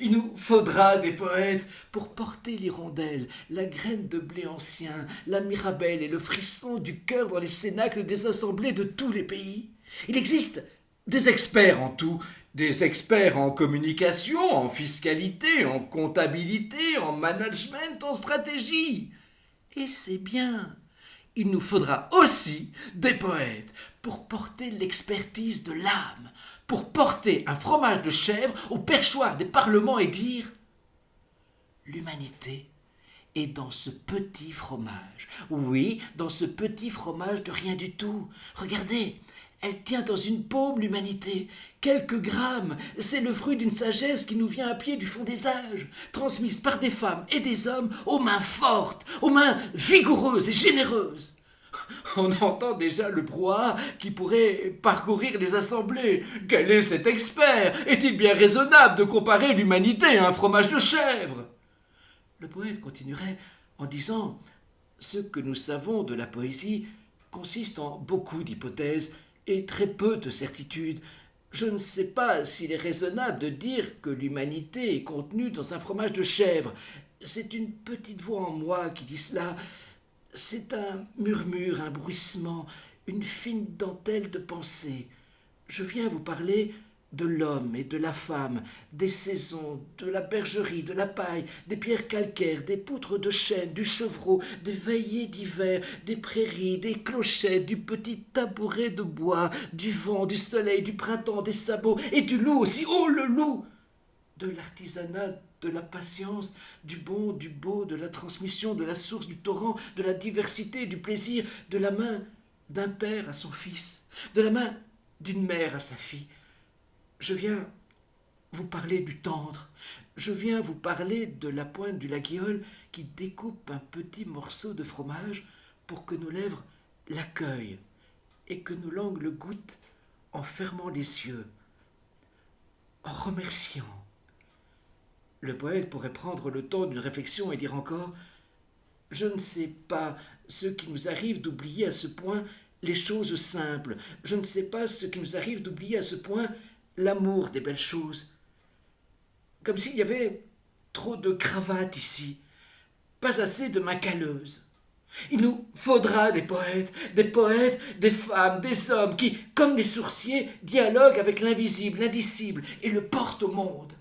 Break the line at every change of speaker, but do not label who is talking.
Il nous faudra des poètes pour porter l'hirondelle, la graine de blé ancien, la mirabelle et le frisson du cœur dans les cénacles des assemblées de tous les pays. Il existe des experts en tout, des experts en communication, en fiscalité, en comptabilité, en management, en stratégie. Et c'est bien. Il nous faudra aussi des poètes pour porter l'expertise de l'âme, pour porter un fromage de chèvre au perchoir des parlements et dire l'humanité est dans ce petit fromage. Oui, dans ce petit fromage de rien du tout. Regardez, elle tient dans une paume l'humanité. Quelques grammes, c'est le fruit d'une sagesse qui nous vient à pied du fond des âges, transmise par des femmes et des hommes aux mains fortes, aux mains vigoureuses et généreuses. On entend déjà le brouhaha qui pourrait parcourir les assemblées. Quel est cet expert? Est-il bien raisonnable de comparer l'humanité à un fromage de chèvre? Le poète continuerait en disant « Ce que nous savons de la poésie consiste en beaucoup d'hypothèses et très peu de certitudes. Je ne sais pas s'il est raisonnable de dire que l'humanité est contenue dans un fromage de chèvre. C'est une petite voix en moi qui dit cela. C'est un murmure, un bruissement, une fine dentelle de pensée. Je viens vous parler de l'homme et de la femme, des saisons, de la bergerie, de la paille, des pierres calcaires, des poutres de chêne, du chevreau, des veillées d'hiver, des prairies, des clochettes, du petit tabouret de bois, du vent, du soleil, du printemps, des sabots, et du loup aussi, oh le loup! De l'artisanat, de la patience, du bon, du beau, de la transmission, de la source, du torrent, de la diversité, du plaisir, de la main d'un père à son fils, de la main d'une mère à sa fille. Je viens vous parler du tendre, je viens vous parler de la pointe du laguiole qui découpe un petit morceau de fromage pour que nos lèvres l'accueillent et que nos langues le goûtent en fermant les yeux, en remerciant. Le poète pourrait prendre le temps d'une réflexion et dire encore « Je ne sais pas ce qui nous arrive d'oublier à ce point les choses simples. Je ne sais pas ce qui nous arrive d'oublier à ce point l'amour des belles choses. Comme s'il y avait trop de cravates ici, pas assez de mains calleuses. Il nous faudra des poètes, des femmes, des hommes qui, comme les sourciers, dialoguent avec l'invisible, l'indicible et le portent au monde.